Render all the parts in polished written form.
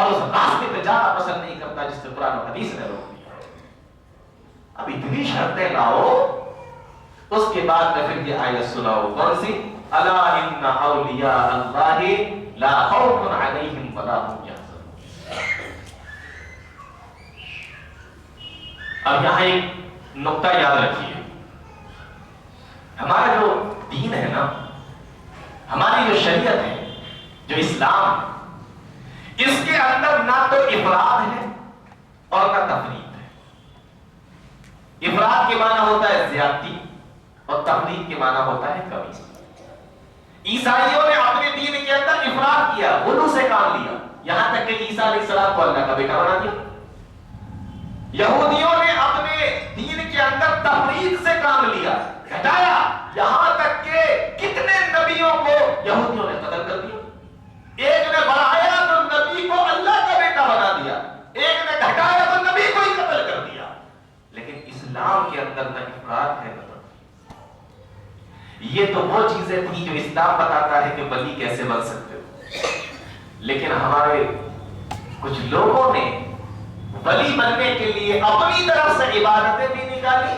اور اس راستے پہ جانا پسند نہیں کرتا جس سے قرآن و حدیث نے روک دیا. اب اتنی شرطیں لاؤ، اس کے بعد میں پھر یہ آیت سناؤ، کون سی؟ الا ان اولیاء اللہ لا خوف علیہم ولا هم یحزنون. اب یہاں ایک نقطہ یاد رکھیے، ہمارا جو دین ہے نا، ہماری جو شریعت ہے، جو اسلام ہے، اس کے اندر نہ تو افراد ہے اور نہ تفرید ہے. افراد کے معنی ہوتا ہے زیادتی اور تفرید کے معنی ہوتا ہے کمی. عیسائیوں نے اپنے دین کے اندر افراد کیا، غلو سے کام لیا، یہاں تک کہ عیسیٰ علیہ السلام کو اللہ کا بیٹا بنا دیا. یہودیوں نے اپنے دین کے اندر تفرید سے کام لیا، گھٹایا، یہاں تک کہ کتنے نبیوں کو یہودیوں نے قتل کر دیا. ایک نے بڑھایا تو نبی کو اللہ کا بیٹا بنا دیا، ایک نے گھٹایا تو نبی کو ہی قتل کر دیا. لیکن اسلام کے اندر نہ افراد ہے نہ تفرید. یہ تو وہ چیزیں تھیں جو اسلام بتاتا ہے کہ ولی کیسے بن سکتے ہو. لیکن ہمارے کچھ لوگوں نے ولی بننے کے لیے اپنی طرف سے عبادتیں بھی نکالی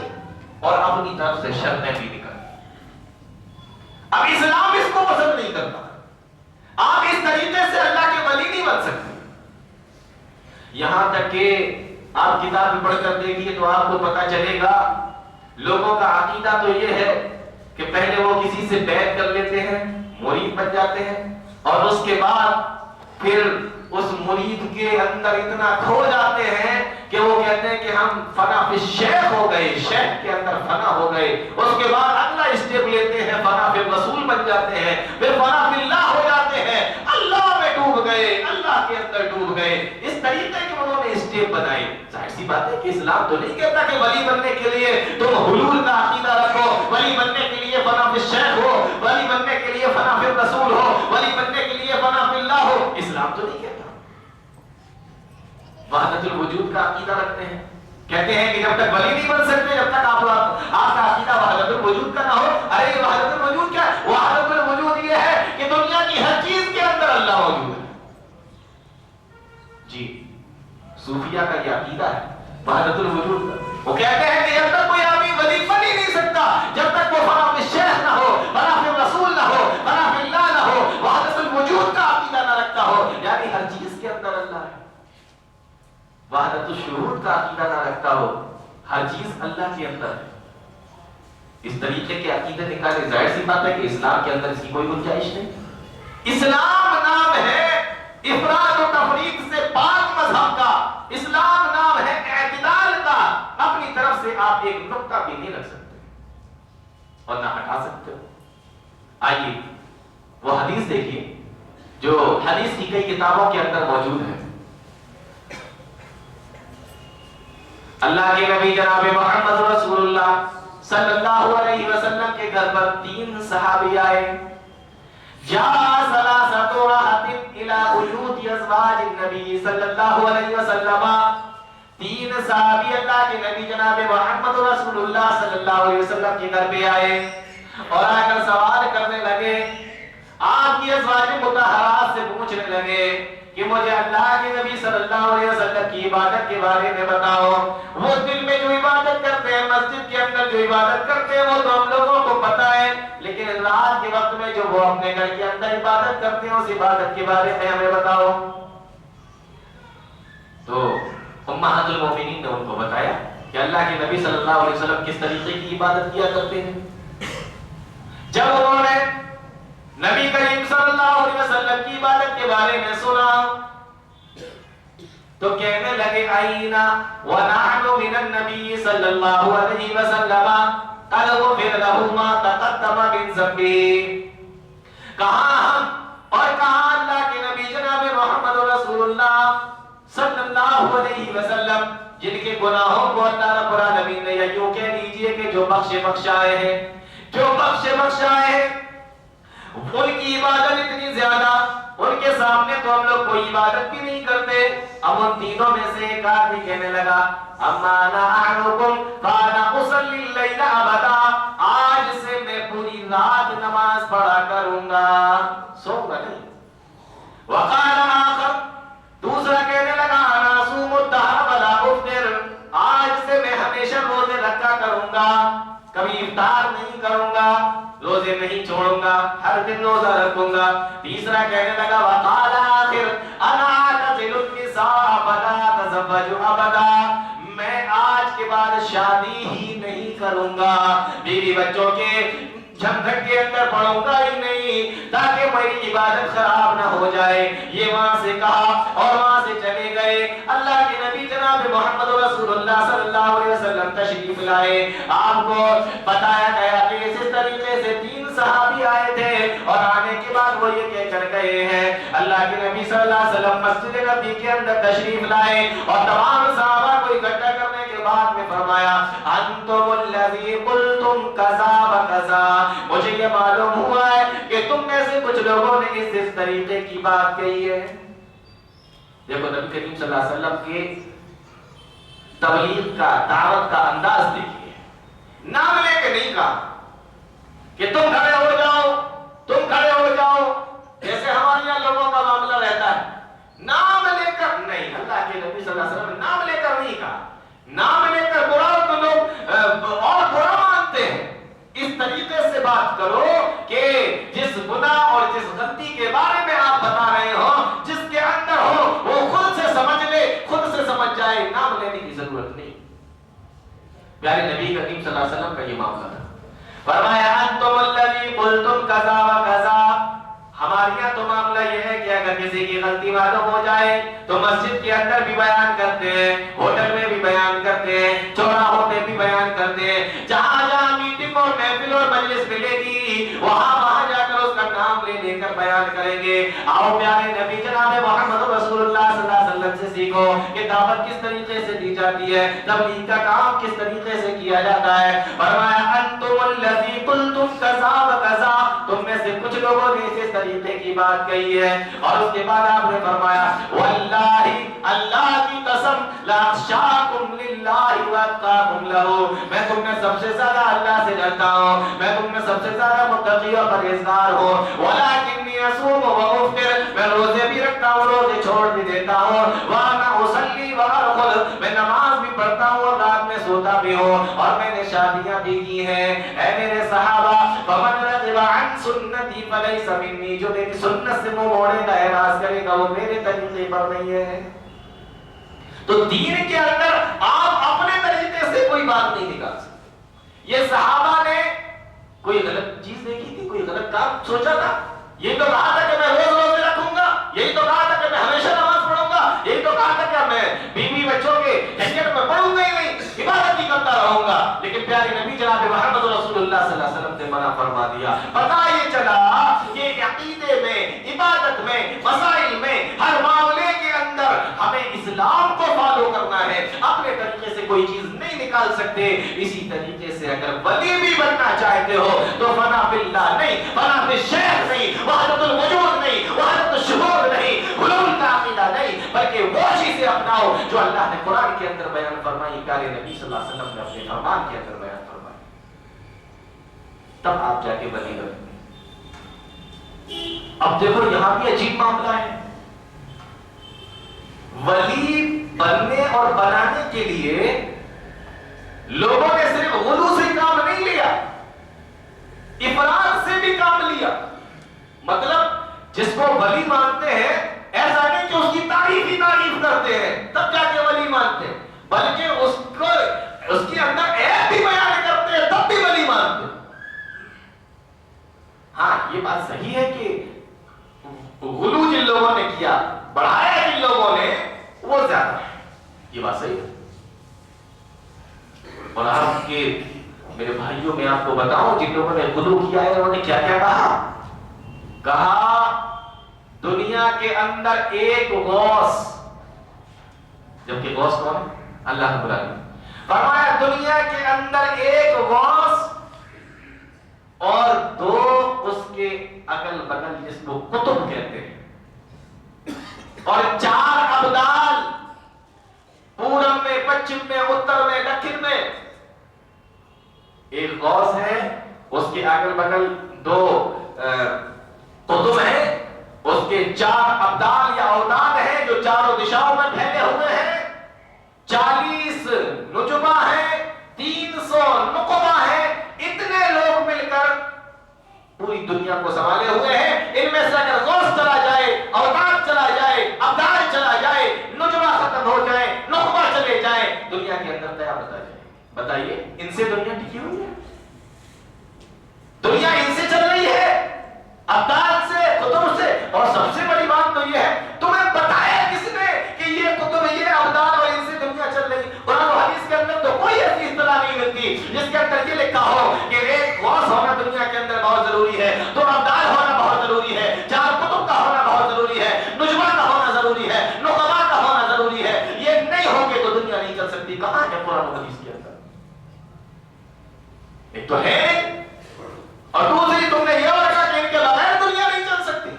اور اپنی طرف سے شرطیں بھی نکالی. اب اسلام اس کو پسند نہیں کرتا. آپ اس طریقے سے اللہ کے ولی نہیں بن سکتے. یہاں تک کہ آپ کتاب پڑھ کر دیکھیے تو آپ کو پتا چلے گا، لوگوں کا عقیدہ تو یہ ہے کہ پہلے وہ کسی سے بیعت کر لیتے ہیں، مرید بن جاتے ہیں، اور اس کے بعد پھر اس مرید کے اندر اتنا کھو جاتے ہیں کہ وہ کہتے ہیں کہ ہم فنا فی الشیخ ہو گئے، شیخ کے اندر فنا ہو گئے. اس کے بعد اگلا اسٹیپ لیتے ہیں، فنا فی الرسول بن جاتے ہیں، پھر فنا فی اللہ ہو جاتے ہیں، اللہ میں ڈوب گئے، اللہ کے اندر ڈوب گئے. اس طریقے کے انہوں نے اسٹیپ بنائے. ظاہر سی بات ہے کہ اسلام تو نہیں کہتا کہ ولی بننے کے لیے تم حلول کا عقیدہ رکھو، ولی بننے کے لیے فنا فی الشیخ ہو، ولی بننے کے لیے فنا فی الرسول ہو، ولی بننے کے لیے فنا فی اللہ ہو. اسلام تو نہیں کہتا. وحدت الوجود کا عقیدہ رکھتے ہیں، کہتے ہیں کہ جب تک ولی نہیں بن سکتے جب تک آپ کا عقیدہ وحدت الوجود کا نہ ہو. ارے وحدت الوجود کیا ہے؟ وحدت الوجود یہ ہے کہ دنیا کی ہر چیز کے اندر اللہ موجود ہے. جی صوفیہ کا یہ عقیدہ ہے وحدت الوجود کا. وہ کہتے ہیں کہ جب تک کوئی آدمی ولی بن ہی نہیں سکتا جب تک وہ فنا فی الشیخ نہ ہو، فنا فی الرسول نہ ہو، فنا فی اللہ نہ ہو، وحدت الوجود کا عقیدہ نہ رکھتا ہو، یعنی ہر چیز کے اندر اللہ ہے. وحدت الشہود کا عقیدہ نہ رکھتا ہو، ہر چیز اللہ کے اندر ہے. اس طریقے کے عقیدے نکالے. ظاہر سی بات ہے کہ اسلام کے اندر اس کی کوئی گنجائش نہیں. اسلام نام ہے افراد و تفریق سے پاک مذہب کا. اسلام نام ہے اعتدال کا. اپنی طرف سے آپ ایک نقطہ بھی نہیں رکھ سکتے اور نہ ہٹا سکتے ہو. آئیے وہ حدیث دیکھیے جو حدیث کی کئی کتابوں کے اندر موجود ہے. اللہ کے نبی جناب محمد رسول اللہ صلی اللہ علیہ وسلم کے گھر پر 3 صحابی آئے. جاء ثلاثة رهط الى بيوت ازواج النبي صلی اللہ علیہ وسلم. 3 صحابی اللہ کے نبی جناب محمد رسول اللہ صلی اللہ علیہ وسلم کے گھر پہ آئے اور آ کر سوال کرنے لگے. آپ کی ازواج مطہرات سے پوچھنے لگے کہ مجھے اللہ کے نبی صلی اللہ علیہ وسلم کی عبادت کے بارے میں بتاؤ. وہ دل میں جو عبادت کرتے ہیں، مسجد کے اندر جو عبادت کرتے ہیں وہ تو ہم لوگوں کو پتا ہے، لیکن رات کے وقت میں جو وہ اپنے گھر کے اندر عبادت کرتے ہیں اس عبادت کے بارے میں ہمیں بتاؤ. تو امہات المومنین نے ان کو بتایا کہ اللہ کے نبی صلی اللہ علیہ وسلم کس طریقے کی عبادت کیا کرتے ہیں. جب انہوں نے نبی کریم صلی اللہ علیہ وسلم کی عبادت کے بارے میں سنا تو کہنے لگے آئینا ونحن من النبی صلی اللہ علیہ وسلم قد غفر له ما تقدم من ذنبه. کہاں ہم اور کہاں اللہ کے نبی جناب محمد رسول اللہ صلی اللہ علیہ وسلم جن کے گناہوں کو اللہ رب العالمین نے یوں کہہ لیجئے کہ جو بخشائے ہیں، جو بخشائے ہیں، ان کی عبادت اتنی زیادہ، ان کے سامنے تو ہم لوگ کوئی عبادت بھی نہیں کرتے. اب ان تینوں میں سے ایک آدمی کہنے لگا اما انا احدکم فانا اصلی اللیل ابدا. آج سے میں پوری رات نماز پڑھا کروں گا، سوؤں گا نہیں. وقال آخر، دوسرا چھوڑوں گا، ہر دن روزہ رکھوں گا۔ تیسرا کہنے لگا وقال آخر انا اعتزل النساء فلا اتزوج ابدا، میں آج کے بعد شادی ہی نہیں کروں گا، بیوی بچوں کے جھنجھٹ کے اندر پڑوں گا ہی نہیں تاکہ میری عبادت خراب نہ ہو جائے۔ یہ وہاں سے کہا اور وہاں سے چلے گئے۔ اللہ کے نبی جناب محمد رسول اللہ صلی اللہ علیہ وسلم تشریف لائے۔ آپ کو بتایا گیا کہ اس طریقے سے 3 صحابی آئے تھے اور آنے کے بعد وہ یہ کہہ کر گئے ہیں، اللہ کے نبی صلی اللہ علیہ وسلم مسجد نبی کے اندر تشریف لائے اور تمام صحابہ کو اکٹھا کرنے کے بعد میں فرمایا انتم الذی قلتم کذا و کذا، مجھے یہ معلوم ہوا ہے کہ تم میں سے کچھ لوگوں نے اس طریقے کی بات کہی ہے۔ دیکھو نبی کریم صلی اللہ علیہ وسلم کے تبلیغ کا، دعوت کا انداز دیکھیے، نام لے کے نہیں کہا کہ تم کھڑے ہو جاؤ، تم کھڑے ہو جاؤ، جیسے ہمارے یہاں لوگوں کا معاملہ رہتا ہے، نام لے کر نہیں۔ اللہ کے نبی صلی اللہ علیہ وسلم نے نام لے کر نہیں کہا، نام لے کر برا تو لوگ اور برا مانتے ہیں، اس طریقے سے بات کرو کہ جس گناہ اور جس غلطی کے بارے میں آپ بتا رہے ہو، جس کے اندر ہو وہ خود سے سمجھ لے، خود سے سمجھ جائے، نام لینے کی ضرورت نہیں۔ پیارے نبی کریم صلی اللہ علیہ وسلم کا یہ معاملہ تھا۔ فرمایا انتم الذی قلتم کذا و کذا، ہمارے یہاں تو معاملہ یہ ہے کہ اگر کسی کی غلطی معلوم ہو جائے تو مسجد کے اندر بھی بیان کرتے ہیں، ہوٹل میں بھی بیان کرتے ہیں، چوراہوں پہ بھی بیان کرتے ہیں، جہاں جہاں میٹنگ اور محفل اور مجلس ملے گی وہاں جا کر اس کا نام لے کر بیان کریں گے۔ آؤ پیارے نبی جناب محمد رسول اللہ صلی اللہ علیہ وسلم سے سیکھو کہ دعوت کس طریقے سے دی جاتی ہے، تبلیغ کا کام کس طریقے سے کیا جاتا ہے۔ فرمایا انتم الذی قلتم کذا و کذا، تم میں سے کچھ لوگوں نے اس طریقے کی بات کہی ہے۔ اور اس کے بعد آپ نے فرمایا واللہ، اللہ کی قسم، لاخشاکم للہ واتقاکم لہ، میں تم میں سب سے زیادہ اللہ سے ڈرتا ہوں، میں تم میں سب سے زیادہ متقی اور پرہیزگار ہوں۔ ولکنی اصوم و افطر، میں روزے بھی رکھتا ہوں، روزے چھوڑ بھی دیتا ہوں۔ وانا اصلی وارقد، میں نماز بھی پڑھتا ہوں اور رات میں سوتا بھی ہوں، اور میں نے شادیاں بھی کی ہیں۔ اے میرے صحابہ، فمن رغب عن سنتی فلیس منی، جو میری سنت سے منہ موڑے گا، اعراض کرے گا، وہ میرے طریقے پر نہیں ہے۔ تو دین کے اندر آپ اپنے طریقے سے کوئی بات نہیں نکال سکتے۔ یہ صحابہ نے کوئی غلط چیز دیکھی تھی، کوئی غلط کام سوچا تھا؟ یہ تو کہا تھا کہ میں روز روزے رکھوں گا، یہی تو کہا تھا کہ میں ہمیشہ نماز پڑھوں گا، یہی تو کہا تھا کہ میں بیوی بچوں کے جھنجٹ میں پڑوں گا ہی نہیں، عبادت ہی کرتا رہوں گا۔ لیکن پیارے نبی جناب محمد رسول اللہ صلی اللہ علیہ وسلم نے منع فرما دیا۔ پتہ یہ چلا کہ عقیدے میں، عبادت میں، مسائل میں، ہر معاملے کے اندر ہمیں اسلام کو فالو کرنا ہے، اپنے طریقے سے کوئی چیز نہیں نکال سکتے۔ اسی طریقے سے اگر ولی بھی بننا چاہتے ہو تو فنا فی اللہ نہیں، فنا فی الشیخ نہیں، وحدت الوجود نہیں، وحدت الشہود نہیں، حلول کا عقیدہ نہیں، بلکہ وہ چیزیں اپناؤ جو اللہ نے قرآن کے اندر بیان فرمائی، پیارے نبی صلی اللہ علیہ وسلم نے اپنے فرمان کے اندر بیان فرمائی، تب آپ جا کے ولی بنیں۔ اب دیکھو یہاں بھی عجیب معاملہ ہے، ولی بننے اور بنانے کے لیے لوگوں نے صرف غلو سے کام نہیں لیا، افراد سے بھی کام لیا۔ مطلب جس کو ولی مانتے ہیں ایسا نہیں کہ اس کی تعریف ہی تعریف کرتے ہیں تب جا کے ولی مانتے ہیں، بلکہ اس کے اندر عیب بھی بیان کرتے ہیں تب بھی ولی مانتے ہیں۔ ہاں یہ بات صحیح ہے کہ غلو جن لوگوں نے کیا، بڑھایا جن لوگوں نے، وہ زیادہ ہے، یہ بات صحیح ہے۔ اور آپ کے میرے بھائیوں میں آپ کو بتاؤں جن لوگوں نے غلو کیا ہے انہوں نے کیا کیا کہا دنیا کے اندر ایک غوث، جبکہ غوث کون ہے؟ اللہ رب العالمین۔ فرمایا دنیا کے اندر ایک غوث اور 2 اس کے اگل بگل جس کو قطب کہتے ہیں، اور 4 ابدال پورب میں، پچھم میں، اتر میں، دکن میں۔ ایک غوث ہے، اس کے اگل بگل 2 قطب ہیں، اس کے 4 ابدال یا اوداد ہیں جو چاروں دشاؤں میں پھیلے ہوئے ہیں، 40 نجبہ ہیں، 300 نقبہ ہیں، اتنے لوگ مل کر پوری دنیا کو سنبھالے ہوئے ہیں. ان میں سے اگر غوث چلا جائے، اوتاد چلا جائے، ابدال چلا جائے، نجوہ ختم ہو جائے، نخبہ چلے جائیں، دنیا کے اندر قیامت آ جائے. بتائیے ان سے دنیا ٹکی ہوئی ہے؟ دنیا ان سے چل رہی ہے، ابدال سے، کتب سے. اور سب سے بڑی بات تو یہ ہے، تمہیں بتایا کس نے کہ یہ کتب، یہ ابدال اور ان سے دنیا چل رہی؟ قرآن و حدیث کے اندر تو کوئی ایسی اصطلاح نہیں ملتی جس کے اندر یہ لکھا ہو کہ ایک غوث ہونا دنیا کے اندر بہت ضروری ہے، دو ابدال ہونا بہت ضروری ہے، چار کتب کا ہونا بہت ضروری ہے، نجوہ کا ہونا ضروری ہے، نقبہ کا ہونا ضروری ہے. یہ نہیں ہوگے تو دنیا نہیں چل سکتی. کہاں ہے قرآن و حدیث کے اندر؟ ایک تو ہے اور دوسری تم نے یہ رکھا کہ ان کے بغیر دنیا نہیں چل سکتی.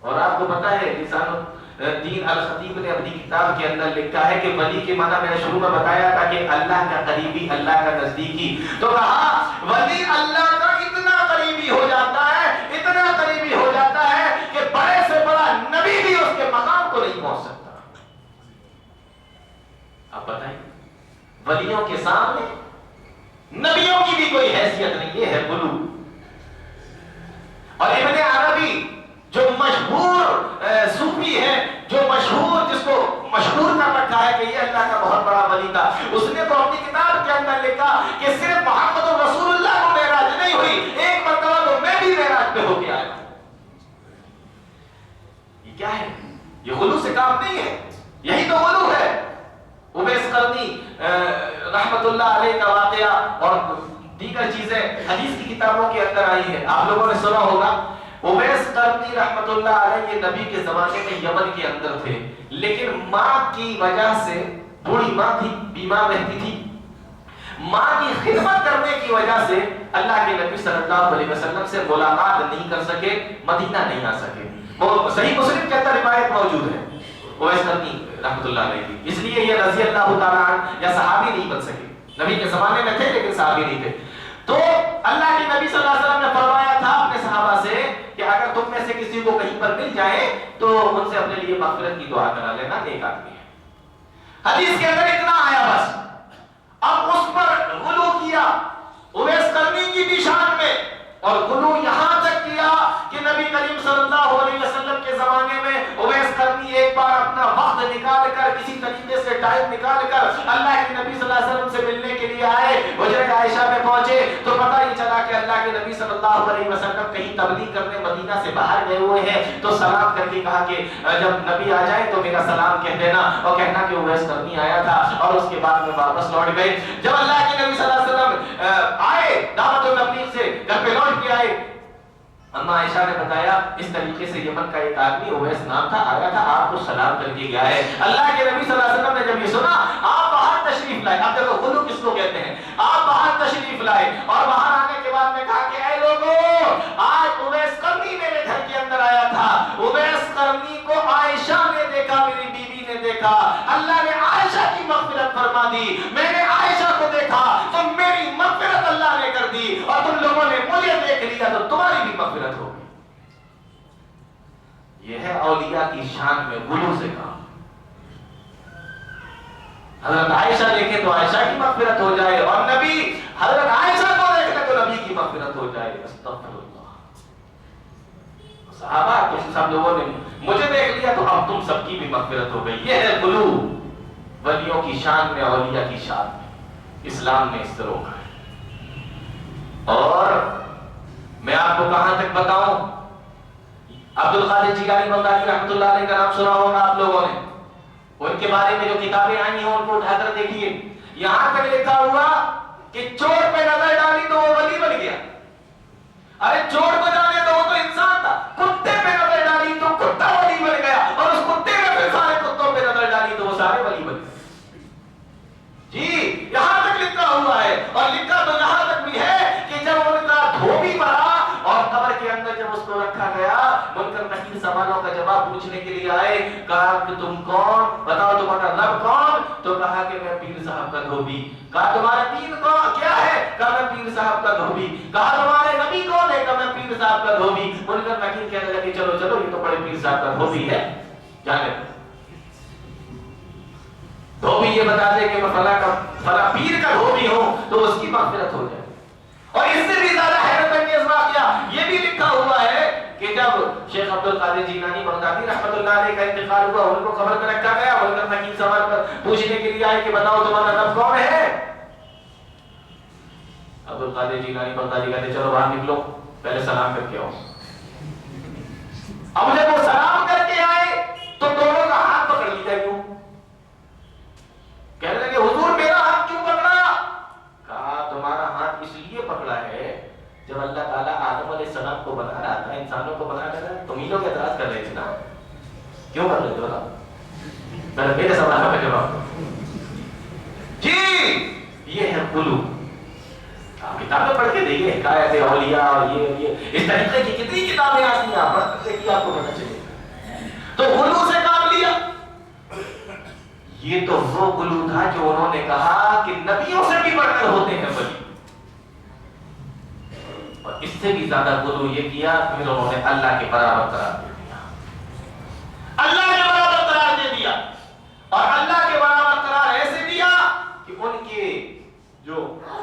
اور آپ کو پتا ہے لسان الدین الخطیب نے اپنی کتاب کے اندر لکھا ہے کہ ولی کے معنی میں نے شروع میں بتایا تھا کہ اللہ کا قریبی، اللہ کا نزدیکی. تو کہا ولی اللہ کا اتنا قریبی ہو جاتا ہے، اتنا قریبی ہو جاتا ہے کہ بڑے سے بڑا نبی بھی اس کے مقام کو نہیں پہنچ سکتا. اب بتائیں ولیوں کے سامنے نبیوں کی بھی کوئی حیثیت نہیں. یہ ہے غلو. اور ابن عربی جو مشہور صوفی ہے، جو مشہور، جس کو مشہور کر رکھا ہے کہ یہ اللہ کا بہت بڑا ولی تھا، اس نے تو اپنی کتاب کے اندر لکھا کہ صرف محمد رسول اللہ کو معراج نہیں ہوئی، ایک مرتبہ تو میں بھی معراج پہ ہو کے آیا. یہ کیا ہے؟ یہ غلو سے کام نہیں ہے. یہی تو غلو ہے. اویس قرنی رحمت اللہ علیہ کا واقعہ اور دیگر چیزیں حدیث کی کتابوں کے اندر آئی ہے، آپ لوگوں نے سنا ہوگا. اویس قرنی رحمت اللہ علیہ یہ نبی کے زمانے میں یمن کے اندر تھے، لیکن ماں کی وجہ سے، بوڑھی ماں تھی، بیمار رہتی تھی، ماں کی خدمت کرنے کی وجہ سے اللہ کے نبی صلی اللہ علیہ وسلم سے ملاقات نہیں کر سکے، مدینہ نہیں آ سکے. وہ صحیح مسلم کے اندر روایت موجود ہے اویس قرنی رحمت اللہ علیہ کی. اس لیے یہ رضی اللہ تعالیٰ عنہ یا صحابی نہیں بن سکے. نبی کے زمانے میں تھے لیکن صحابی نہیں تھے. تو اللہ کے نبی صلی اللہ علیہ وسلم نے فرمایا تھا اپنے صحابہ سے کہ اگر تم میں سے کسی کو کہیں پر مل جائے تو ان سے اپنے لیے مغفرت کی دعا کرا لینا، ایک آدمی ہے. حدیث کے اندر اتنا آیا بس. اب اس پر غلو کیا اویس قرنی کی بھی شان میں، اور غلو یہاں تک کیا کہ نبی کریم صلی اللہ علیہ وسلم کے زمانے میں اویس قرنی ایک بار اپنا وقت نکال کر، کسی طریقے سے ٹائم نکال کر اللہ کے نبی صلی اللہ علیہ وسلم سے ملنے کے لیے آئے. حجرہ عائشہ میں پہنچے تو پتہ ہی چلا کہ اللہ کے نبی صلی اللہ علیہ وسلم کہیں تبلیغ کرنے مدینہ سے باہر گئے ہوئے ہیں. تو سلام کر کے کہا کہ جب نبی آ جائے تو میرا سلام کہہ دینا، اور کہنا کہ اویس قرنی آیا تھا. اور اس کے بعد میں واپس لوٹ گئے. جب اللہ کے نبی صلی اللہ علیہ وسلم آئے دعوت التبلیغ سے، گھر پہ لوٹ کے آئے، اما عائشہ نے بتایا اس طریقے سے یمن کا ایک آدمی اویس نام تھا، آیا تھا، آپ کو سلام کر کے گیا ہے. اللہ کے نبی صلی اللہ علیہ وسلم نے جب یہ سنا، آپ باہر تشریف لائے. اب دیکھو غلو کس کو کہتے ہیں. آپ باہر تشریف لائے اور باہر آنے کے بعد میں کہا کہ اے لوگوں، آج اویس قرنی میرے گھر کے اندر آیا تھا. اویس قرنی کو عائشہ نے دیکھا، میری بیوی نے دیکھا، اللہ نے عائشہ کی مغفرت فرما دی. میں نے عائشہ کو دیکھا تو میری مغفرت اللہ نے کر دی، اور تم لوگوں نے مجھے دیکھ لیا تو تمہاری بھی مغفرت ہو گئی. یہ ہے اولیاء کی شان میں غلو سے کام. حضرت عائشہ دیکھے تو عائشہ کی مغفرت ہو جائے، اور نبی حضرت عائشہ کو دیکھ لے تو نبی کی مغفرت ہو جائے. استغفر اللہ. صحابہ تم سب لوگوں نے مجھے دیکھ لیا تو اب تم سب کی بھی مغفرت ہو گئی. یہ ہے غلو. ولیوں کی شان میں، اولیاء کی شان میں اسلام نے اس سے روکا ہے. اور میں آپ کو کہاں تک بتاؤں، عبد القادر جیلانی بغدادی رحمۃ اللہ علیہ کا نام سنا ہوگا آپ لوگوں نے. ان کے بارے میں جو کتابیں آئی ہیں ان کو اٹھا کر دیکھیے. یہاں تک لکھا ہوا کہ چور پہ نظر ڈالی تو وہ ولی بن گیا. ارے چور کو جانے تو وہ تو انسان تھا. کتے پہ نظر ڈالی تو کتا ولی بن گیا، اور اس کتے نے پھر سارے کتوں پہ نظر ڈالی تو وہ سارے ولی بن گئے. جی یہاں تک لکھا ہوا ہے. اور لکھا تو یہاں تک بھی ہے کہ جب ان کا دھوبی مرا اور قبر کے اندر جب اس کو رکھا گیا، منکر نکیر سوالوں کا جواب پوچھنے کے لیے آئے. کہا کہ تم کون، بتاؤ تمہارا رب کون؟ تو کہا کہ میں پیر صاحب کا دھوبی. کہا تمہارا دین کون کیا ہے؟ کہا میں پیر صاحب کا دھوبی. کہا تمہارے نبی کون ہے؟ کہا میں پیر صاحب کا دھوبی. منکر نکیر کہنے لگے چلو چلو یہ تو بڑے پیر صاحب کا دھوبی ہے، جانے دھوبی یہ بتا دے کہ میں فلاں پیر کا دھوبی ہوں تو اس کی مغفرت ہو جائے. اور اس سے بھی زیادہ حیرت انگیز واقعہ یہ بھی لکھا ہوا ہے کہ جب شیخ عبد القادر جیلانی بغدادی رحمۃ اللہ علیہ کا انتقال ہوا، ان کو قبر میں رکھا گیا، منکر نکیر سوال پر پوچھنے کے لیے آئے کہ بتاؤ تمہارا رب کون ہے؟ عبد القادر جیلانی بغدادی کہتے چلو باہر نکلو، پہلے سلام کر کے آؤ۔ اب جب وہ سلام کر کے آئے تو دونوں کا ہاتھ پکڑ لیا، کیوں؟ کہنے لگے حضور میرا ہاتھ کیوں پکڑا؟ کہا تمہارا ہاتھ اس لیے پکڑا ہے جب اللہ تعالیٰ آدم علیہ السلام کو بنا رہا تھا، انسانوں کو بنا رہا تھا، تم ہی لوگ اعتراض کر رہے تھے نا، کیوں کر رہے تھے بتاؤ؟ میرے سوال کا جواب جی یہ ہے غلو۔ آپ کتابیں پڑھ کے دیکھیے، حکایت اولیاء اور یہ اس طریقے کی کتنی کتابیں آتی ہیں، آپ پڑھ کے آپ کو پتہ چلے گا۔ تو غلو سے کام لیا۔ یہ تو وہ غلو تھا جو انہوں نے کہا کہ نبیوں سے بھی بڑھ کر ہوتے ہیں ولی، اور اس سے بھی زیادہ غلو یہ کیا پھر انہوں نے اللہ کے برابر قرار دے دیا، اللہ کے برابر قرار دے دیا، اور اللہ کے برابر قرار ایسے دیا کہ ان کے جو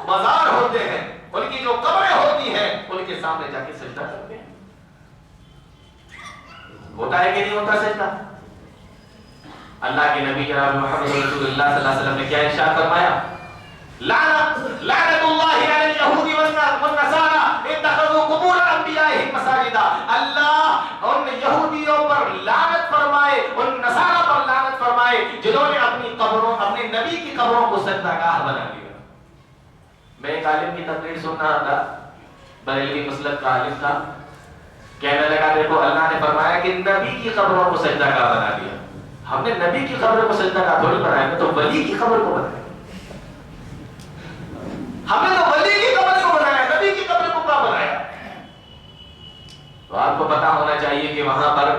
مزار ہوتے ہیں، ان کی جو قبریں ہوتی ہیں، ان کے سامنے جا کے سجدہ کرتے ہیں۔ ہوتا ہے کہ نہیں ہوتا سجدہ؟ اللہ کے نبی جناب محمد رسول اللہ صلی اللہ علیہ وسلم نے کیا ارشاد فرمایا؟ لعنت اللہ علی الیہود والنصارى اتخذوا قبور انبیائہم مساجدا۔ اللہ ان یہودیوں پر لعنت فرمائے، ان نصارہ پر لعنت فرمائے جنہوں نے اپنی قبروں، اپنے نبی کی قبروں کو سجدہ گاہ بنا دیا۔ میں ایک عالم کی تقریر سن رہا تھا، بریلوی مسلک کا عالم تھا، کہنے لگا دیکھو اللہ نے فرمایا کہ نبی کی قبروں کو سجدہ گاہ بنا دیا، ہم نے نبی کی قبر کو سجدہ گاہ تھوڑی بنایا، ہم نے تو ولی کی قبر کو بنایا، ہم نے تو ولی کی قبر کو بنایا، نبی کی قبر کو کیا بنایا؟ تو آپ کو پتا ہونا چاہیے کہ وہاں پر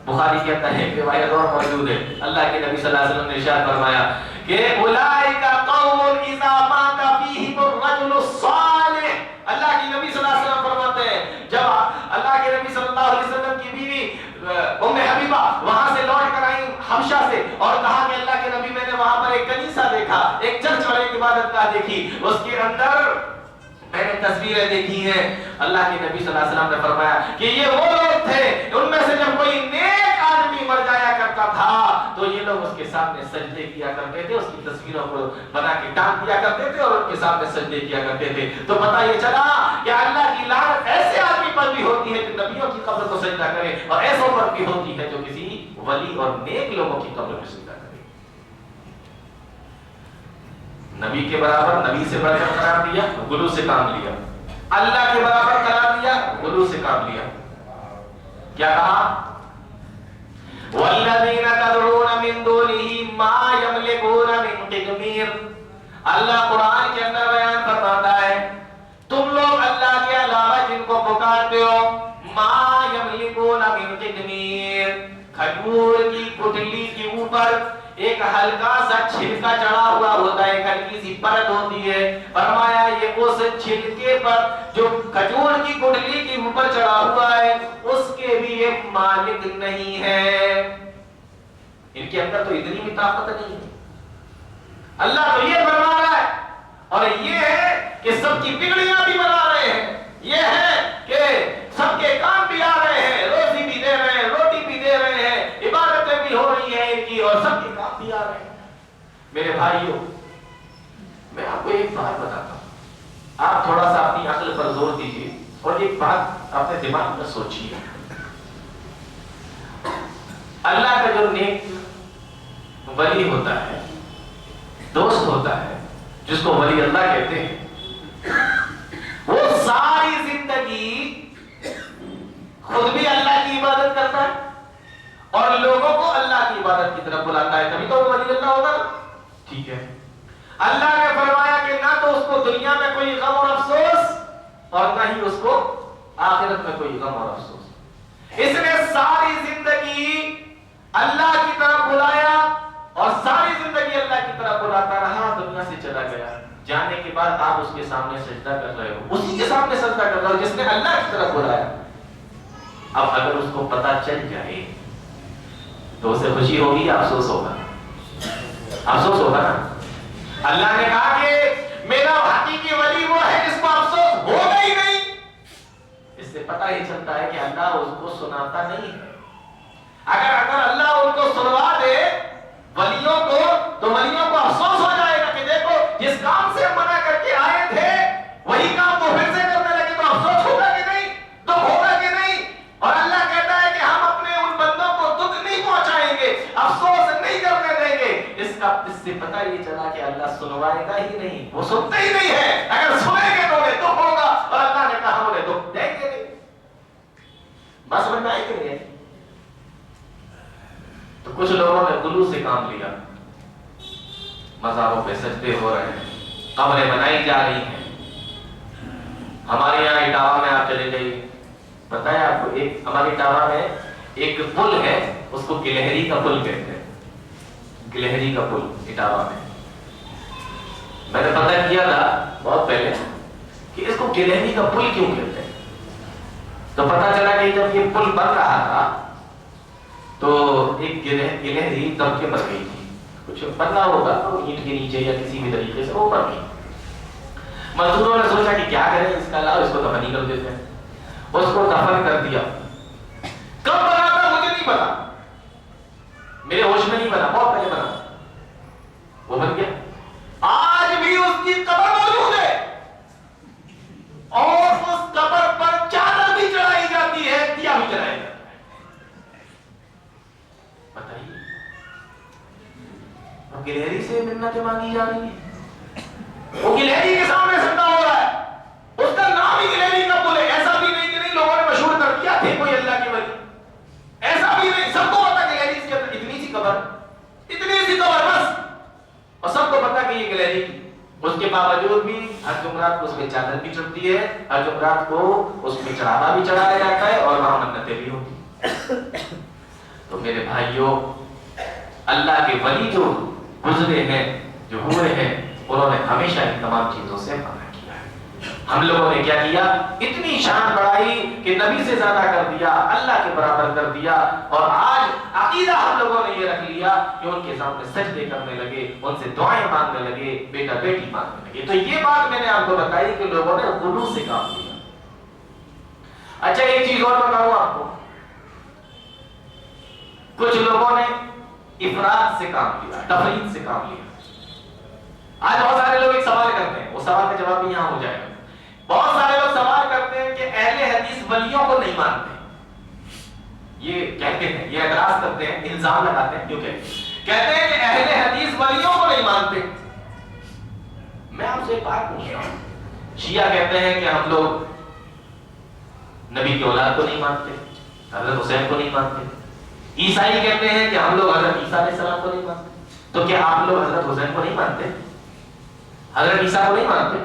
بخاری کے اندر ایک روایت اور موجود ہے، اللہ کے نبی صلی اللہ علیہ وسلم نے ارشاد فرمایا کہ اولئک قوم اذا مات فیہم الرجل الصالح۔ اللہ کے نبی صلی اللہ علیہ وسلم فرماتے ہیں جب اللہ کے نبی صلی اللہ علیہ وسلم کی بیوی ام حبیبہ وہاں سے لوٹ کر آئی حبشہ سے، اور کہا کہ اللہ کے نبی میں نے وہاں پر ایک کنیسہ دیکھا، ایک چرچ اور ایک عبادت گاہ دیکھی، اس کے اندر میں نے تصویریں دیکھی ہیں۔ اللہ کے نبی صلی اللہ علیہ وسلم نے فرمایا کہ یہ وہ لوگ تھے ان میں سے جب کوئی نیک آدمی مر جایا کرتا تھا تو یہ لوگ اس کے سامنے سجدے کیا کرتے تھے، اس کی تصویروں کو بنا کے ٹانگ دیا کرتے تھے اور ان کے سامنے سجدے کیا کرتے تھے۔ تو پتہ یہ چلا کہ اللہ کی لعنت ایسے آدمی پر بھی ہوتی ہے جو نبیوں کی قبر کو سجدہ کرے، اور ایسوں پر بھی ہوتی ہے جو کسی ولی اور نیک لوگوں کی قبر کو سجدہ کرے۔ نبی کے برابر، نبی سے بڑھ کر قرار دیا، غلو سے کام لیا، اللہ کے برابر قرار دیا، غلو سے کام لیا۔ کیا کہا؟ والذین تدعون من دونہ ما یملکون من قطمیر۔ اللہ قرآن کے اندر بیان فرماتا ہے تم لوگ اللہ کے علاوہ جن کو پکارتے ہو، ما یملکون من قطمیر، کھجور کی گٹلی کے اوپر ایک ہلکا سا چھلکا چڑھا ہوا ہوتا ہے، ایک ہلکی سی پرت ہوتی ہے، فرمایا یہ اس چھلکے پر جو کھجور کی گٹلی کے اوپر چڑھا ہوا ہے اس کے بھی ایک مالک نہیں ہے۔ ان کے اندر تو اتنی بھی طاقت نہیں ہے۔ اللہ تو یہ فرما رہا ہے، اور یہ ہے کہ سب کی بگڑیاں بھی بنا رہے ہیں، یہ ہے کہ سب کے کام بھی آ رہے ہیں، روزی بھی دے رہے ہیں، روٹی بھی دے رہے ہیں، عبادتیں بھی ہو رہی ہیں ان کی، اور سب کے کام بھی آ رہے ہیں۔ میرے بھائیوں، میں آپ کو ایک بات بتاتا ہوں، آپ تھوڑا سا اپنی عقل پر زور دیجیے اور ایک بات اپنے دماغ میں سوچیے۔ اللہ کا جو نیک ولی ہوتا ہے، دوست ہوتا ہے، جس کو ولی اللہ کہتے ہیں، وہ ساری زندگی خود بھی اللہ کی عبادت کرتا ہے اور لوگوں کو اللہ کی عبادت کی طرف بلاتا ہے، تبھی تو وہ ولی اللہ ہوگا نا۔ ٹھیک ہے، اللہ نے فرمایا کہ نہ تو اس کو دنیا میں کوئی غم اور افسوس اور نہ ہی اس کو آخرت میں کوئی غم اور افسوس۔ اس نے ساری زندگی اللہ کی طرف بلایا اور ساری زندگی اللہ کی طرف بلاتا رہا، دنیا سے چلا گیا، جانے کے بعد آپ اس کے سامنے سجدہ کر رہے ہو، اسی کے سامنے سجدہ کر رہے ہو جس نے اللہ کی طرف بلایا۔ اب اگر اس کو پتہ چل جائے تو اسے خوشی ہوگی یا افسوس ہوگا؟ افسوس ہوگا نا۔ اللہ نے کہا کہ میرا حقیقی ولی وہ ہے جس کو افسوس ہوگا ہی نہیں، اس سے سے پتہ ہی چلتا ہے کہ اللہ اس کو سناتا نہیں ہے۔ اگر اللہ ان کو سنوا دے ولیوں کو، تو ولیوں کو افسوس ہو جائے گا کہ دیکھو جس کام سے ہم منع کر کے آئے تھے وہی کام وہ پھر سے کرنے لگے، تو افسوس ہوگا کہ نہیں؟ تو ہوگا کہ نہیں؟ اور اللہ کہتا ہے کہ ہم اپنے ان بندوں کو دکھ نہیں پہنچائیں گے، افسوس نہیں کرنے دیں گے۔ اس سے پتہ یہ چلا کہ اللہ سنوائے گا ہی نہیں، وہ سنتے ہی نہیں ہے۔ اگر سنیں گے تو انہیں دکھ ہوگا، اور اللہ نے کہا انہیں دکھ دیں گے نہیں۔ بس سمجھ میں آئی کہ نہیں؟ تو کچھ لوگوں نے غلو سے کام لیا، مزاروں پہ سجدے ہو رہے ہیں، قبریں بنائی جا رہی ہیں۔ ہمارے یہاں اٹاوا میں آپ چلے جائیے، پتہ ہے آپ کو، ایک ہمارے اٹاوا میں ایک پل ہے، اس کو گلہری کا پل کہتے ہیں، گلہری کا پل اٹاوا میں نے پتہ کیا تھا بہت پہلے کہ اس کو گلہری کا پل کیوں کہتے ہیں، تو پتہ چلا کہ جب یہ پل بن رہا تھا تو ایک گلہری دب کے مر گئی تھی، کچھ پتلا ہوگا اینٹ کے نیچے یا کسی بھی طریقے سے وہ مر گئی۔ مزدوروں نے سوچا کہ کیا کریں اس کا، لاؤ اس کو دفن ہی کر دیتے ہیں۔ اس کو دفن کر دیا۔ کب بنا تھا مجھے نہیں پتا، میرے ہوش میں نہیں بنا، بہت پہلے بنا، وہ بن گیا۔ آج بھی اس کی قبر موجود ہے اور اس قبر پر چادر بھی چڑھائی جاتی ہے، دیا بھی چڑھایا جاتا ہے۔ بتائیے، وہ گلہری سے منتیں مانگی جا رہی ہیں، وہ گلہری کے سامنے سجدہ ہو رہا ہے، اس کا نام ہی گلہری کا پل ہے۔ ایسا بھی نہیں کہ نہیں لوگوں نے مشہور کر دیا تھے کوئی اللہ کی ولی، ایسا بھی نہیں، سب کو پتا گلہری کے اندر اتنی سی قبر، اتنی سی قبر بس، اور سب کو پتا کہ یہ گلہری کی۔ اس کے باوجود بھی ہر جمعرات کو اس میں چادر بھی چڑھتی ہے، ہر جمعرات کو اس میں چڑھاوا بھی چڑھایا جاتا ہے، اور وہاں منتیں بھی ہوتی ہیں۔ تو میرے بھائیوں، اللہ کے ولی جو گزرے ہیں، جو ہوئے ہیں، انہوں نے ہمیشہ ان تمام چیزوں سے منع کیا ہے۔ ہم لوگوں نے کیا کیا؟ اتنی شان بڑھائی کہ نبی سے زیادہ کر دیا، اللہ کے برابر کر دیا، اور آج عقیدہ ہم لوگوں نے یہ رکھ لیا کہ ان کے سامنے سجدے کرنے لگے، ان سے دعائیں مانگنے لگے، بیٹا بیٹی مانگنے لگے۔ تو یہ بات میں نے آپ کو بتائی کہ لوگوں نے غلو سے کام لیا۔ اچھا ایک چیز اور بتاؤں آپ کو، کچھ لوگوں نے افراد سے کام لیا، تفرید سے کام لیا۔ آج بہت سارے لوگ ایک سوال کرتے ہیں، وہ سوال کا جواب بھی یہاں ہو جائے گا۔ بہت سارے لوگ سوال کرتے ہیں کہ اہل حدیث ولیوں کو نہیں مانتے، یہ کہتے ہیں، یہ اعتراض کرتے ہیں، الزام لگاتے ہیں، کیوں کہتے ہیں کہ اہل حدیث ولیوں کو نہیں مانتے۔ میں آپ سے ایک بات پوچھ رہا ہوں، شیعہ کہتے ہیں کہ ہم لوگ نبی کی اولاد کو نہیں مانتے، حضرت حسین کو نہیں مانتے۔ عیسائی کہتے ہیں کہ ہم لوگ حضرت عیسیٰ علیہ السلام کو نہیں مانتے۔ تو کیا آپ لوگ حضرت حسین کو نہیں مانتے، حضرت عیسیٰ کو نہیں مانتے؟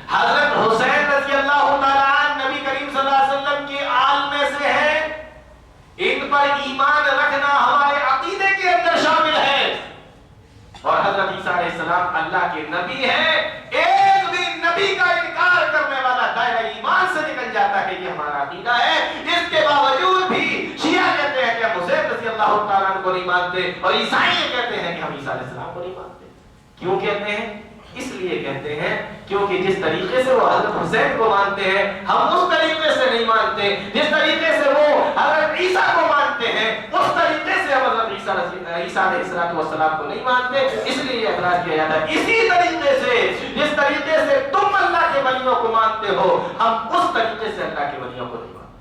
حضرت حسین رضی اللہ تعالیٰ عنہ نبی کریم صلی اللہ علیہ وسلم کے آل میں سے ہیں، ان پر ایمان رکھنا ہمارے عقیدے کے اندر شامل ہے، اور حضرت عیسیٰ علیہ السلام اللہ کے نبی ہیں۔ ایک بھی نبی کا انکار کرنے والا دائرہ ایمان سے نکل جاتا ہے، یہ ہمارا عقیدہ ہے۔ اس کے باوجود بھی شیعہ کہتے ہیں کہ ہم حسین رضی اللہ تعالیٰ عنہ کو نہیں مانتے، اور عیسائی کہتے ہیں کہ ہم عیسیٰ علیہ السلام کو نہیں مانتے۔ کیوں کہتے ہیں؟ اس لیے کہتے ہیں کیونکہ جس طریقے سے وہ حضرت حسین کو مانتے ہیں ہم اس طریقے سے نہیں مانتے، جس طریقے سے وہ حضرت عیسیٰ کو مانتے ہیں اس طریقے سے ہم حضرت عیسیٰ علیہ السلام کو نہیں مانتے۔ اس لیے یہ اعتراض کیا جاتا ہے، اسی طریقے سے جس طریقے سے تم اللہ کے ولیوں کو مانتے ہو ہم اس طریقے سے اللہ کے ولیوں کو نہیں مانتے۔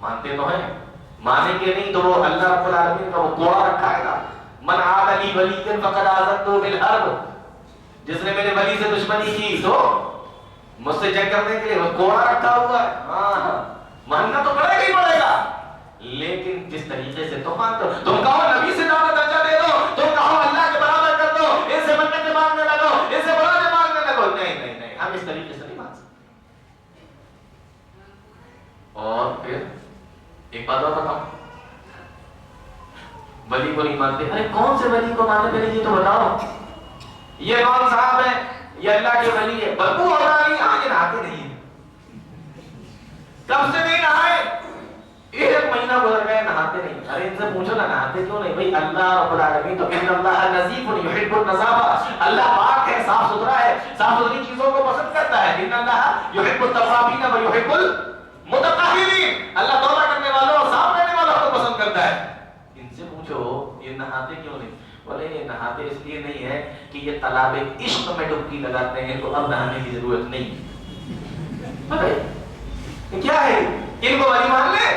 مانتے تو ہیں، مانیں گے نہیں تو وہ اللہ رب العالمین کا وہ کوڑا رکھا ہے نا، من عاد لی ولی فقد آذنته بالحرب، جس نے میرے ولی سے دشمنی کی تو مجھ سے جنگ کرنے کے لیے وہ کوڑا رکھا ہوا ہے۔ ہاں ماننا تو پڑے گا ہی پڑے گا، لیکن جس طریقے سے تم مانتے ہو، تم کہو نبی سے زیادہ درجہ دے دو، تم کہو اللہ کے برابر کر دو، ان سے منتیں مانگنے لگو، ان سے برابر مانگنے لگو، نہیں نہیں نہیں، ہم اس طریقے سے نہیں مان سکتے۔ اور پھر ایک بات اور بتاؤ، ولی کو نہیں مانتے، ارے کون سے ولی کو مانتے پہلے یہ تو بتاؤ، یہ کون صاحب ہے، یہ اللہ کے ولی ہے، بدبو ہو رہا نہیں، آگے نہاتے نہیں ہیں، کب سے نہیں نہائے، ایک مہینہ گزر گئے نہاتے نہیں۔ ارے ان سے پوچھو نا نہاتے کیوں نہیں؟ بھائی اللہ رب العالمین تو ان اللہ نظیف یحب النظافہ، اللہ پاک ہے، صاف ستھرا ہے، صاف ستھری چیزوں کو پسند کرتا ہے، ان اللہ یحب التوابین و یحب المتطہرین، اللہ توبہ کرنے والوں اور صاف رہنے والوں کو پسند کرتا ہے۔ ان سے پوچھو یہ نہاتے کیوں نہیں؟ بولے یہ نہاتے اس لیے نہیں ہے کہ یہ تالاب عشق میں ڈبکی لگاتے ہیں تو اب نہانے کی ضرورت نہیں۔ یہ کیا ہے؟ ان کو ولی مان لے؟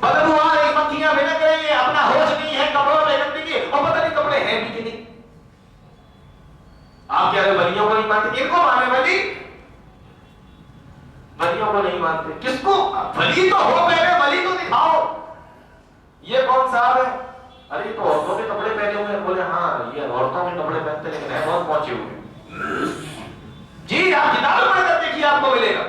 بدبو آ رہی، مکھیاں بھنک رہی ہیں، اپنا ہوش نہیں ہے، کپڑوں میں گندگی، اور پتہ نہیں کپڑے ہیں بھی کہ نہیں۔ آپ کہہ رہے ولیوں کو نہیں مانتے؟ ان کو مانے ولی، ولیوں کو نہیں مانتے۔ کس کو؟ ولی تو ہو پہلے، ولی تو دکھاؤ۔ یہ کون صاحب ہے؟ ارے تو عورتوں کے کپڑے پہنے ہوئے ہیں۔ بولے ہاں یہ عورتوں کے کپڑے پہنتے لیکن ہے بہت پہنچے ہوئے۔ جی آپ کتاب پڑھ کر دیکھیے آپ کو ملے گا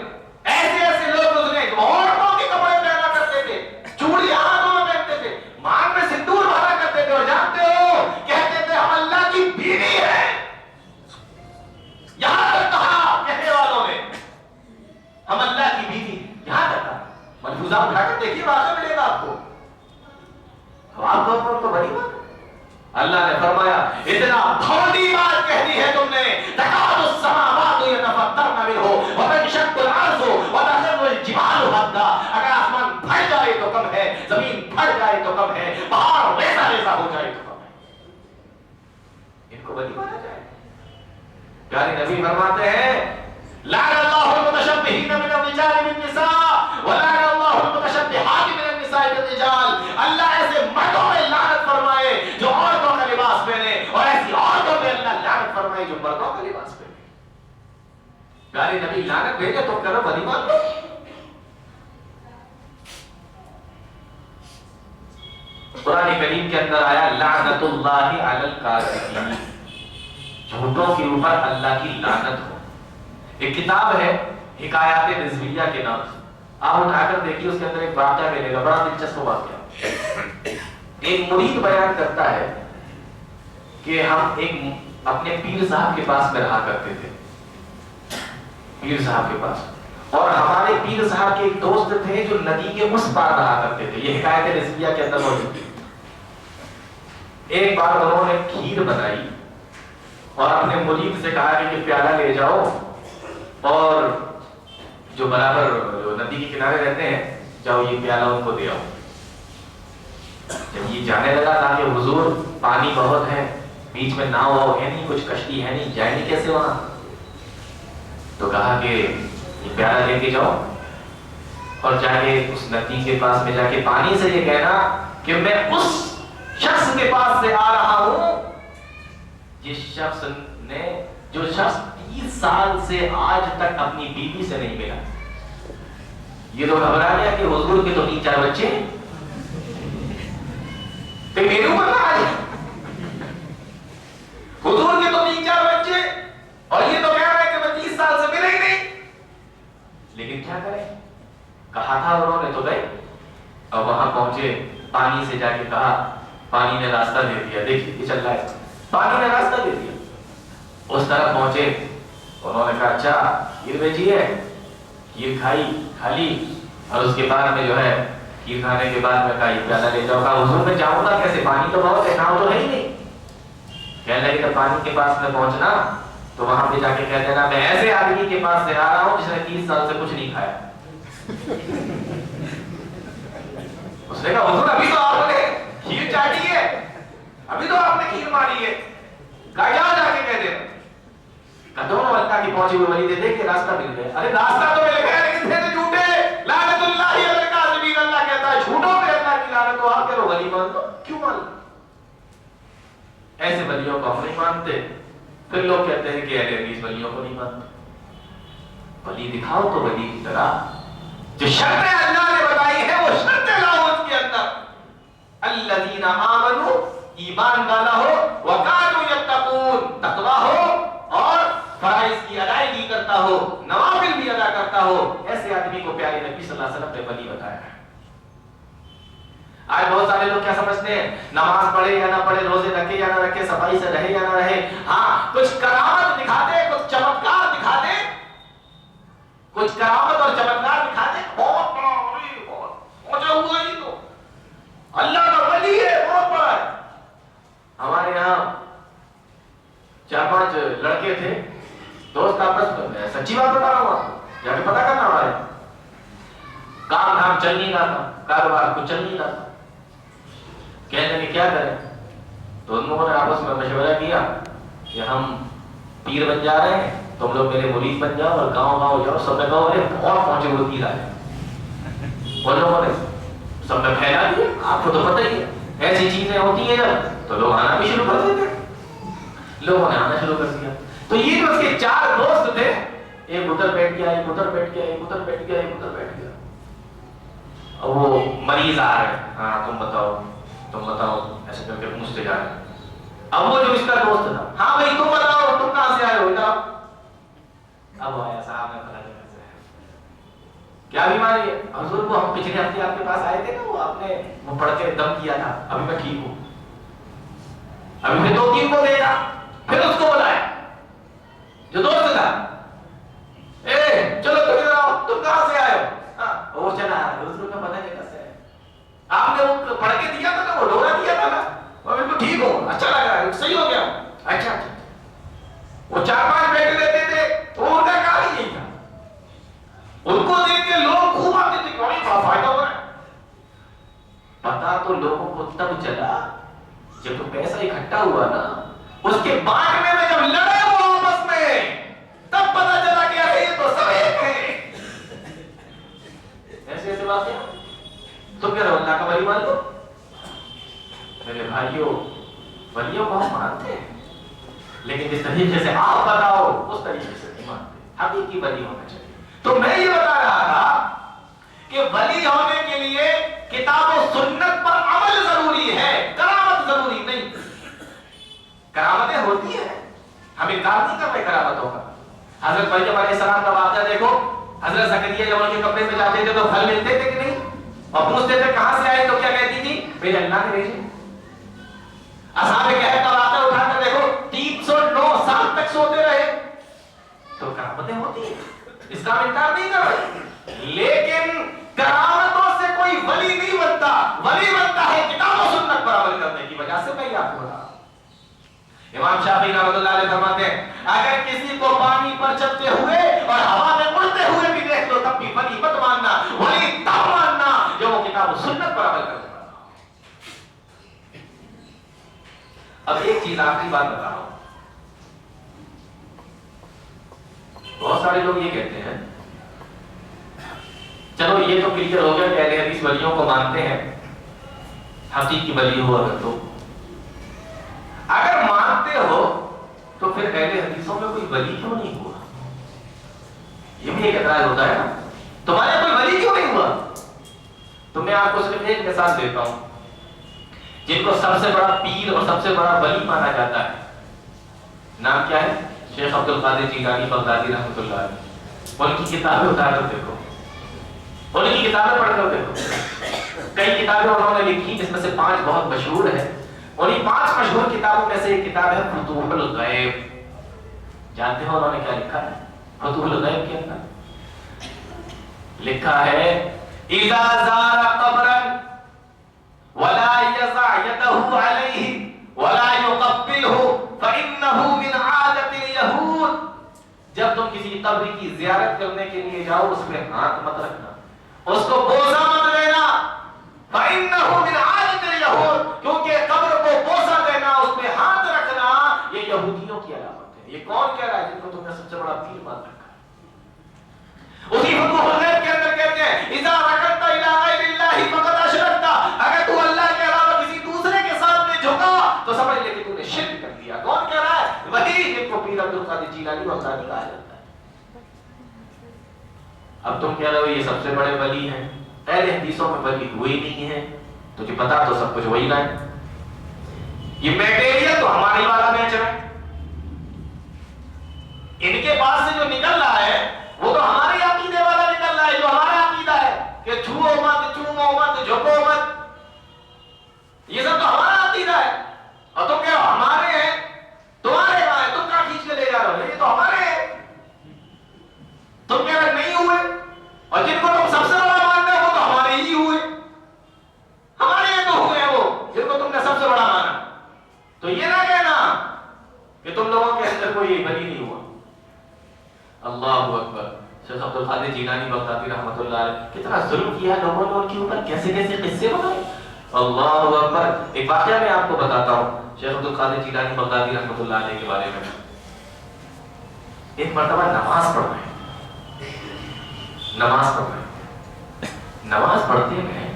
ایسے ایسے لوگ گزرے عورتوں کے کپڑے پہنا کرتے تھے، چوڑیاں ہاتھوں میں پہنتے تھے، مانگ میں سندور بھرا کرتے تھے، اور جانتے ہو کہتے تھے ہم اللہ کی بیوی ہیں۔ یہاں تک کہا کہنے والوں نے ہم اللہ کی بیوی، یہاں تک کہا۔ ملفوظات اٹھا کر دیکھیے واقعہ ملے گا آپ کو۔ آپ تو بڑی بات، اللہ نے فرمایا اتنا بھونڈی بات کہہ دی ہے تم نے، تکاد السماوات یتفطرن منہ وتنشق الارض وتخر الجبال هدا۔ اگر آسمان پھٹ جائے تو کم ہے، زمین پھٹ جائے تو کم ہے، پہاڑ ریزہ ریزہ ہو جائے تو کم ہے۔ ان کو بڑی مانا جائے۔ پیارے نبی فرماتے ہیں لعن اللہ المتشبہین من الرجال بالنساء ولعن اللہ المتشبہات من النساء بالرجال۔ اللہ ایسے مردوں میں لعنت فرمائے جو عورتوں کا لباس پہنے، اور ایسی عورتوں میں اللہ لعنت فرمائے جو مردوں کا لباس پہنے۔ پیارے نبی لعنت بھیجے تو کرو بھلی بات لو۔ قرآن کریم کے اندر آیا لعنت اللہ علی الکاذبین، جھوٹوں کے اوپر اللہ کی لعنت ہو۔ ایک کتاب ہے حکایات رضویہ کے نام سے، آپ اٹھا کر دیکھیے، اس کے اندر ایک واقعہ ملے گا، بڑا دلچسپ واقعہ۔ ایک مرید بیان کرتا ہے کہ ہم ایک اپنے پیر صاحب کے پاس میں رہا کرتے تھے، پیر صاحب کے پاس، اور ہمارے پیر صاحب کے ایک دوست تھے جو ندی کے اس پار رہا کرتے تھے۔ یہ حکایت رضویہ کے اندر موجود ہے۔ ایک بار انہوں نے کھیر بنائی اور اپنے مرید سے کہا کہ یہ پیالہ لے جاؤ اور جو برابر جو ندی کے کنارے رہتے ہیں جاؤ یہ پیالہ ان کو دے آؤ۔ جب یہ جانے لگا تھا کہ حضور پانی بہت ہے، بیچ میں ناؤ ہے نہیں، کچھ کشتی ہے نہیں، جائیں گے کیسے وہاں؟ تو کہا کہ یہ پیالہ لے کے جاؤ اور جا کے اس ندی کے پاس میں جا کے پانی سے یہ کہنا کہ میں اس شخص کے پاس سے آ رہا ہوں جس شخص نے، جو شخص 30 سال سے آج تک اپنی بیوی سے نہیں ملا۔ یہ تو گھبرا گیا کہ حضور کے تو 3-4 بچے ہیں، تو میرے اوپر نہ آ جائے۔ حضور کے تو 3-4 بچے اور یہ تو کہہ رہا ہے کہ میں 30 سال سے ملا ہی نہیں، لیکن کیا کریں؟ کہا تھا انہوں نے تو گئے، اور وہاں پہنچے، پانی سے جا کے کہا، پانی نے راستہ دے دیا، دیکھیے یہ چل رہا ہے، پانی نے راستہ دے دیا۔ اس طرف پہنچے، انہوں نے کہا اچھا کھیر بیچی ہے، کھیر کھا لی، اور اس کے بعد میں جو ہے کھیر کھانے کے بعد میں کہا یہ پیالہ لے جاؤ۔ کہا حضور میں جاؤں گا کیسے، پانی تو بہت ہے، ناؤ تو ہے ہی نہیں۔ کہنے لگے کہ پانی کے پاس میں پہنچنا تو وہاں پہ جا کے کہہ دینا میں ایسے آدمی کے پاس سے آ رہا ہوں جس نے 30 سال سے کچھ نہیں کھایا۔ اس نے کہا حضور ابھی تو آپ نے کھیر چاٹی ہے، ابھی تو آپ نے کھیر ماری ہے۔ کہا جا کے کہہ دینا۔ کہا دونوں اللہ کی پہنچی ہوئی ولی دے دے کہ راستہ مل گیا۔ ارے راستہ تو مل گیا لیکن تھے تو جھوٹے، لعنت اللہ علی الکاذبین۔ اللہ کہتا ہے جھوٹوں پہ اللہ کی لعنت ہو۔ آپ کہہ رہو ولی مان دو، کیوں مان لو؟ ایسے ولیوں کو ہم نہیں مانتے، پھر لوگ کہتے ہیں کہ اہل حدیث ولیوں کو نہیں مانتے۔ ولی دکھاؤ تو ولی کی طرح، جو شرطیں اللہ نے بتائی ہیں وہ شرطیں لاؤ اس کے اندر۔ الذین آمنوا، ایمان والا ہو، وکانوا یتقون، تقویٰ ہو اور فرائض کی ادائیگی کرتا ہو، نوافل بھی ادا کرتا ہو، ایسے آدمی کو پیارے نبی صلی اللہ علیہ وسلم نے ولی بتایا ہے۔ آج بہت سارے لوگ کیا سمجھتے ہیں، نماز پڑھے یا نہ پڑھے، روزے رکھے یا نہ رکھے، صفائی سے رہے یا نہ رہے، ہاں کچھ کرامت دکھا دے، کچھ چمتکار دکھا دے، کچھ کرامت اور چمتکار دکھا دے، بہت بڑا ولی، بہت پہنچا ہوا ہی تو اللہ کا ولی ہے، بہت بڑا ہے۔ ہمارے یہاں 4-5 لڑکے تھے، دوست آپس میں، سچی بات بتا رہا ہوں آپ کو، جا کے پتا کرنا ہمارے کام دھام چل نہیں رہا تھا، کاروبار کو چل نہیں رہا تھا، کہنے لگے کیا کریں؟ تو ان لوگوں نے آپس میں مشورہ کیا کہ ہم پیر بن جا رہے ہیں، تم لوگ میرے مرید بن جاؤ اور گاؤں گاؤں جاؤ، سب نے کہا ارے بہت پہنچے وہ پیر آئے، ان لوگوں نے سب نے پھیلا دیا، آپ کو تو پتہ ہی ہے ایسی چیزیں ہوتی ہیں جب تو لوگ آنا بھی شروع کر دیتے، لوگوں نے آنا شروع کر دیا۔ تو یہ جو اس کے 4 دوست تھے، ایک ادھر بیٹھ گیا، ایک ادھر بیٹھ گیا، ایک ادھر بیٹھ گیا، ایک ادھر بیٹھ گیا، اور وہ مریض آ رہے ہیں، ہاں تم بتاؤ ایسے کر کے پوچھتے جا رہے ہیں۔ اب وہ جو اس کا دوست تھا، ہاں بھائی تم بتاؤ تم کہاں سے آئے ہو؟ ادھر اب آیا صاحب نے پتا نہیں کیا بیماری ہے؟ حضور کو ہم پچھلے ہفتے آپ کے پاس آئے تھے نا، وہ آپ نے وہ پڑھ کے دم کیا تھا، ابھی میں ٹھیک ہوں۔ ابھی پھر 2-3 کو دیکھا، پھر اس کو بلایا جو دوست تھا، اے چلو تم ادھر آؤ، تم کہاں سے آئے ہو؟ وہ چلا حضور کا پتہ نہیں کیسے ہے، آپ نے وہ پڑھ کے دیا تھا نا، وہ ڈورا دیا تھا نا، میں بالکل ٹھیک ہوں، اچھا لگ رہا ہے، صحیح ہو گیا۔ اچھا وہ 4-5 بیٹے لیتے تھے، وہ ان کا کام ہی نہیں تھا، ان کو دیکھ کے لوگ خوب آتے تھے، کیوں نہیں بڑا فائدہ ہو رہا ہے۔ پتا تو لوگوں کو تب چلا جب تو پیسہ اکٹھا ہوا نا، اس کے بانٹنے میں جب لڑے وہ آپس میں، تب پتا چلا کہ ارے یہ تو سب ایک ہے۔ ایسے بات ہے، تم کہہ رہے ہو اللہ کا ولی مان لو؟ میرے بھائیوں، ولیوں کو ہم مانتے ہیں، لیکن جس طریقے سے آپ بتاؤ اس طریقے سے نہیں مانتے، حقیقی ولی ہونا چاہیے۔ تو میں یہ بتا رہا تھا کہ ولی ہونے کے لیے کتاب و سنت پر عمل ضروری ہے، کرامت ضروری نہیں۔ کرامتیں ہوتی ہیں، ہم انکار نہیں کر رہے کرامتوں کا۔ حضرت مریم علیہ السلام کا واقعہ دیکھو، حضرت زکریا جب ان کے کمرے میں جاتے تھے تو پھل ملتے تھے کہ نہیں؟ اور پوچھتے تھے کہاں سے آئے تو کیا کہتی تھی؟ میرے اللہ نے بھیجے۔ اصحاب کہف کا واقعہ اٹھا کر دیکھو، 309 سال تک سوتے رہے، تو کرامتیں ہوتی ہیں، اس کا انکار نہیں کر رہے، لیکن کرامتوں سے کوئی ولی نہیں بنتا، ولی بنتا ہے کتاب و سنت پر عمل کرنے کی وجہ سے۔ میں یہ آپ کو بتا رہا ہوں، امام شافعی رحمۃ اللہ علیہ فرماتے ہیں اگر کسی کو پانی پر چلتے ہوئے اور ہوا میں اڑتے ہوئے بھی دیکھ لو تب بھی ولی مت ماننا، ولی تب ماننا جو وہ کتاب و سنت پر عمل کرنے والا۔ اب ایک چیز آخری بات بتا رہا ہوں، بہت سارے لوگ یہ کہتے ہیں چلو یہ تو کلیئر ہو گیا کہ اہل حدیث ولیوں کو مانتے ہیں، حقیقی ولی ہو اگر تو، اگر مانتے ہو تو پھر اہل حدیثوں میں کوئی ولی کیوں نہیں ہوا؟ یہ بھی ایک اعتراض ہوتا ہے نا، تمہارے کوئی ولی کیوں نہیں ہوا؟ تو میں آپ کو صرف ایک مثال دیتا ہوں، جن کو سب سے بڑا پیر اور سب سے بڑا ولی مانا جاتا ہے، نام کیا ہے؟ شیخ عبد القادر جیلانی بغدادی رحمۃ اللہ علیہ۔ ان کی کتابیں اٹھا کر دیکھو، ان کی کتابیں پڑھ کر دیکھو، کئی کتابیں انہوں نے لکھی جس میں سے 5 بہت مشہور ہیں۔ انہی 5 مشہور کتابوں میں سے ایک کتاب ہے فتوح الغیب۔ جانتے ہو انہوں نے کیا لکھا ہے؟ فتوح الغیب کے اندر لکھا ہے اذا زار قبرا ولا يضع يده عليه ولا يقبله فانه من عادة اليهود۔ جب تم کسی قبر کی زیارت کرنے کے لیے جاؤ اس پہ ہاتھ مت رکھنا، اس کو بوسہ مت دینا، فانه من عادة اليهود، کیونکہ قبر کو بوسہ دینا، اس پہ ہاتھ رکھنا یہ یہودیوں کی علامت ہے۔ یہ کون کہہ رہا ہے؟ جن کو تم نے سب سے بڑا پیر مان رکھا ہے۔ اسی فتوح الغیب کے اندر کہتے ہیں اذا رکعت الى غیر اللہ فقد اشرکت، اگر تو اللہ کے علاوہ کسی دوسرے کے سامنے جھکا تو سمجھ لے کہ تو نے شرک کر دیا۔ کون کہہ رہا ہے؟ وہی جن کو پیر عبد القادر جیلانی بغدادی کہا جاتا ہے۔ اب تم کہہ رہے ہو یہ سب سے بڑے ولی ہیں، اہل حدیثوں میں ولی ہوئی نہیں ہے، تجھے پتا تو سب کچھ وہی نہ ہے۔ یہ میٹیریل تو ہماری والا بیچ رہے ہیں، ان کے پاس سے جو نکل رہا ہے وہ تو ہمارے عقیدے والا نکل رہا ہے، جو ہمارا عقیدہ ہے کہ چھوؤ مت، چومو مت، جھکو مت، یہ سب تو ہمارا عقیدہ ہے۔ اور تم کہو ہمارے ہیں، تمہارے کہاں ہے؟ تم کہاں کھینچ کے لے جا رہے ہو؟ یہ تو ہمارے ہیں، تم کہہ رہے نہیں ہوئے، اور جن کو تم سب سے بڑا مانتے ہو وہ تو ہمارے ہی ہوئے، ہمارے یہ تو ہوئے ہیں وہ جن کو تم نے سب سے بڑا مانا۔ تو یہ نہ کہنا کہ تم لوگوں کے اندر کوئی ولی نہیں ہوا، اللہ اکبر. شیخ عبد القادر جیلانی بغدادی رحمۃ اللہ علیہ کتنا ظلم کیا لوگوں نے ان کے اوپر, کیسے کیسے قصے بنائے. اللہ اکبر. ایک واقعہ میں آپ کو بتاتا ہوں شیخ عبد القادر جیلانی بغدادی رحمۃ اللہ علیہ کے بارے میں. ایک مرتبہ نماز پڑھ رہے ہیں, نماز پڑھتے میں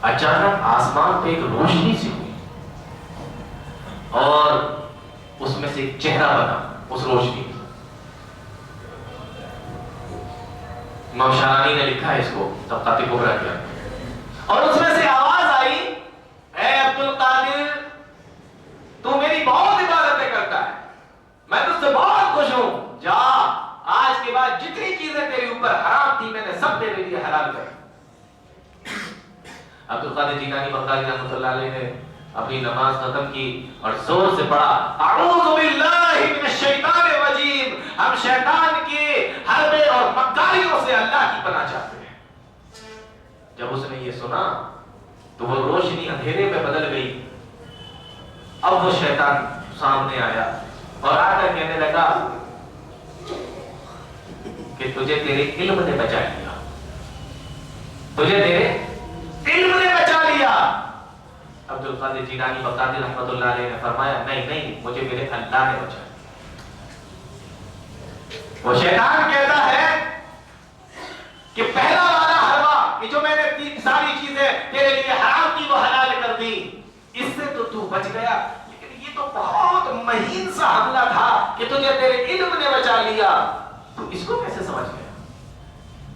اچانک آسمان پہ ایک روشنی سی ہوئی اور اس میں سے ایک چہرہ بنا اس روشنی میں. امام شارانی نے لکھا ہے اس کو طبقات کبریٰ کیا, اور اس میں سے آواز آئی, اے عبد القادر تو میری بہت عبادتیں کرتا ہے, میں تجھ سے بہت خوش ہوں, جا آج کے بعد جتنی چیزیں تیرے اوپر حرام تھی میں نے سب تیرے لیے حلال کر. عبد القادر جیلانی بغدادی رحمۃ اللہ علیہ نے اپنی نماز ختم کی اور زور سے پڑھا, اعوذ باللہ من الشیطان الرجیم, ہم شیطان کے حربے اور مکاریوں سے اللہ کی پناہ چاہتے ہیں. جب اس نے یہ سنا تو وہ روشنی اندھیرے میں بدل گئی. اب وہ شیطان سامنے آیا اور آ کر کہنے لگا کہ تجھے تیرے علم نے بچا لیا, تجھے تیرے علم نے بچا لیا. عبد القادر جیلانی بغدادی رحمۃ اللہ علیہ نے فرمایا نہیں, مجھے میرے اللہ نے بچایا. وہ شیطان کہتا ہے کہ پہلا والا حربہ کہ جو میں نے ساری چیزیں تیرے لیے حرام کی وہ حلال کر دی, اس سے تو بچ گیا, لیکن یہ تو بہت مہین سا حملہ تھا کہ تجھے تیرے علم نے بچا لیا, تو اس کو کیسے سمجھ گیا.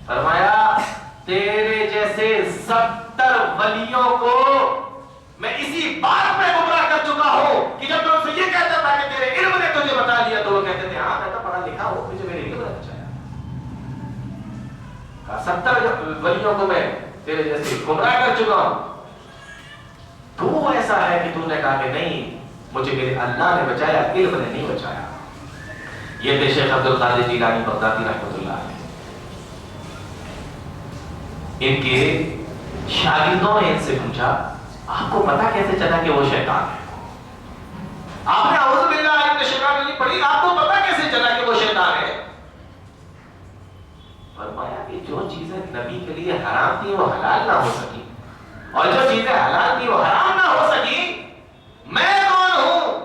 فرمایا تیرے جیسے 70 ولیوں کو میں اسی بات پہ گمراہ کر چکا ہوں کہ جب میں ان سے یہ کہتا تھا کہ تیرے علم نے تجھے بتا لیا تو وہ کہتے تھے ہاں میں تو پڑھا لکھا ہوں, مجھے میرے علم نے بچایا. 70 ولیوں کو میں تیرے جیسے گمراہ کر چکا ہوں, تو ایسا ہے کہ تو نے کہا کہ نہیں مجھے میرے اللہ نے بچایا, علم نے نہیں بچایا. یہ تھے شیخ عبد القادر جیلانی بغدادی رحمۃ اللہ علیہ. ان کے شاگردوں نے ان سے پوچھا آپ کو پتا کیسے چلا کہ وہ شیطان ہے؟ آپ نے اعوذ باللہ من الشیطان الرجیم پڑھی, آپ کو پتا کیسے چلا کہ وہ شیطان ہے؟ فرمایا کہ جو چیزیں نبی کے لیے حرام تھی وہ حلال نہ ہو سکی, اور جو چیزیں حلال تھی وہ حرام نہ ہو سکی. میں کون ہوں؟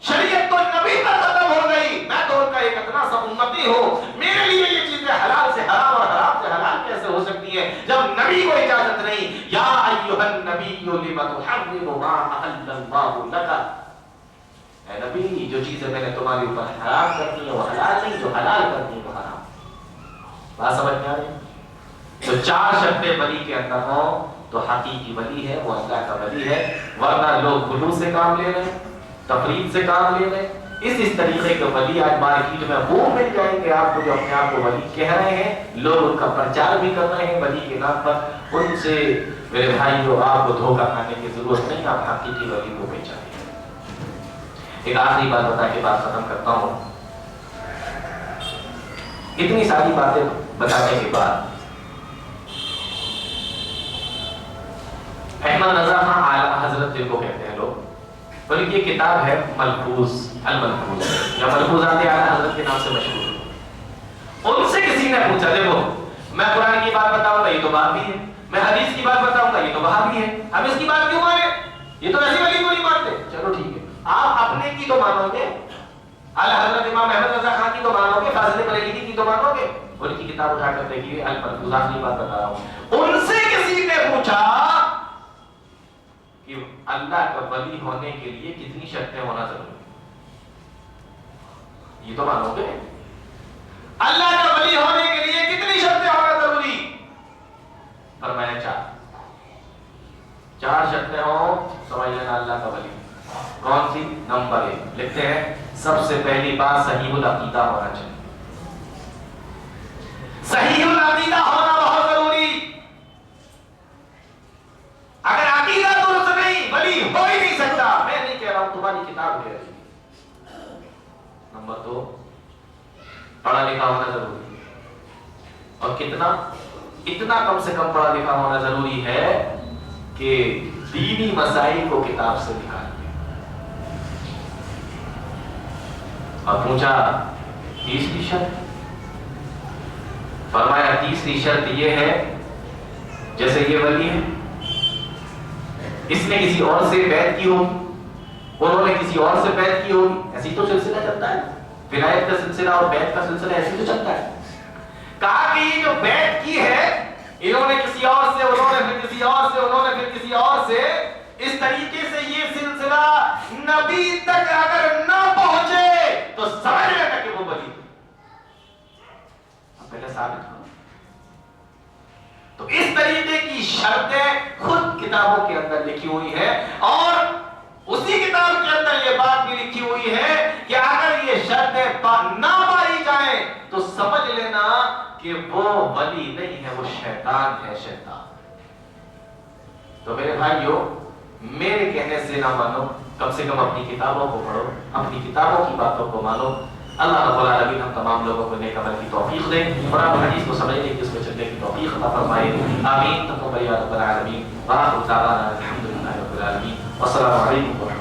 شریعت تو نبی پر ختم ہو گئی, میں تو ان کا ایک اتنا سا امتی ہوں. میرے لیے یہ چیزیں حلال سے حرام اور حرام سے حلال کیسے ہو سکتی ہیں جب نبی کو اجازت نہیں. یا ایھا النبی لم تحرم ما احل اللہ لک, اے نبی جو چیزیں میں نے تمہارے اوپر حرام کر دی ہیں وہ حلال نہیں, جو حلال کر دی وہ حرام. بات سمجھ میں آ رہی؟ تو 4 شرطیں ولی کے اندر ہوں تو حقیقی ولی ہے, وہ اللہ کا ولی ہے. ورنہ لوگ غلو سے کام لے رہے ہیں, تفرید سے کام لے رہے ہیں. اس طریقے کے ولی آج مارکیٹ میں وہ مل جائیں گے آپ کو جو اپنے آپ کو ولی کہہ رہے ہیں, لوگ ان کا پرچار بھی کر رہے ہیں ولی کے نام پر. ان سے میرے بھائیو آپ کو دھوکہ کھانے کی ضرورت نہیں, آپ حقیقی ولی کو پہچانیں. ایک آخری بات بتا کے بات ختم کرتا ہوں. اتنی ساری باتیں بتانے کے بعد احمد رضا خان اعلی حضرت جن کو کہتے ہیں لوگ, ان کی کتاب ہے ملفوظ, الملفوظ, یا ملفوظات اعلی حضرت کے نام سے مشہور. ان سے کسی نے پوچھا دیکھو میں قرآن کی بات بتاؤں گا یہ تو وہابی ہے, میں حدیث کی بات بتاؤں گا یہ تو وہابی ہے, ہم اس کی بات کیوں مانیں, یہ تو ایسی ولی کو نہیں مانتے. چلو ٹھیک ہے, آپ اپنے کی تو مانو گے, اعلی حضرت امام احمد رضا خان کی تو مانو گے, فاضل بریلوی کی تو مانو گے. ان کی کتاب اٹھا کر دیکھیے الملفوظ, آخری بات بتا رہا ہوں. ان سے کسی نے پوچھا کہ اللہ کا ولی ہونے کے لیے کتنی شرطیں ہونا ضروری, یہ تو مانو گے, اللہ کا ولی ہونے کے لیے کتنی شرطیں ہونا ضروری؟ فرمایا 4 شرطیں ہوں سمجھ لینا اللہ کا ولی. کون سی؟ نمبر 1 لکھتے ہیں, سب سے پہلی بات صحیح العقیدہ ہونا چاہیے. صحیح العقیدہ ہونا بہت ضروری. اگر عقیدہ درست نہیں ولی ہو ہی نہیں سکتا. میں نہیں کہہ رہا ہوں, تمہاری کتاب ہے. نمبر 2 پڑھا لکھا ہونا ضروری, اور کتنا؟ اتنا کم سے کم پڑھا لکھا ہونا ضروری ہے کہ دینی مسائل کو کتاب سے نکال دے. اور پوچھا تیسری شرط فرمایا تیسری شرط یہ ہے جیسے یہ ولی ہے اس نے کسی اور سے بیعت کی ہوگی انہوں نے کسی اور سے بیعت کی ہوگی ایسی تو سلسلہ چلتا ہے ولایت کا سلسلہ اور بیعت کا سلسلہ ایسی تو چلتا ہے کہا کہ یہ جو بیعت کی ہے انہوں نے کسی اور سے انہوں نے پھر کسی اور سے انہوں نے پھر کسی اور سے اس طریقے سے یہ سلسلہ نبی تک اگر نہ پہنچے تو سمجھ لینا کہ وہ ولی پہلے ثابت ہو تو اس طریقے کی شرطیں خود کتابوں کے اندر لکھی ہوئی ہیں اور اسی کتاب کے اندر یہ بات بھی لکھی ہوئی ہے کہ اگر یہ شرطیں نہ پائی جائیں تو سمجھ لینا کہ وہ ولی نہیں ہے وہ شیطان ہے شیطان تو میرے بھائیوں میرے کہنے سے نہ مانو کم سے کم اپنی کتابوں کو پڑھو اپنی کتابوں کی باتوں کو مانو اللہ رب العالمین ہم تمام لوگوں کو نیک عمل کی توفیق دے اور آپ حدیث کو سمجھنے کی اس میں چلنے کی توفیق عطا فرمائے آمین تقبل یا رب العالمین وآخر دعوانا الحمدللہ رب العالمین والسلام علیکم ورحمۃ اللہ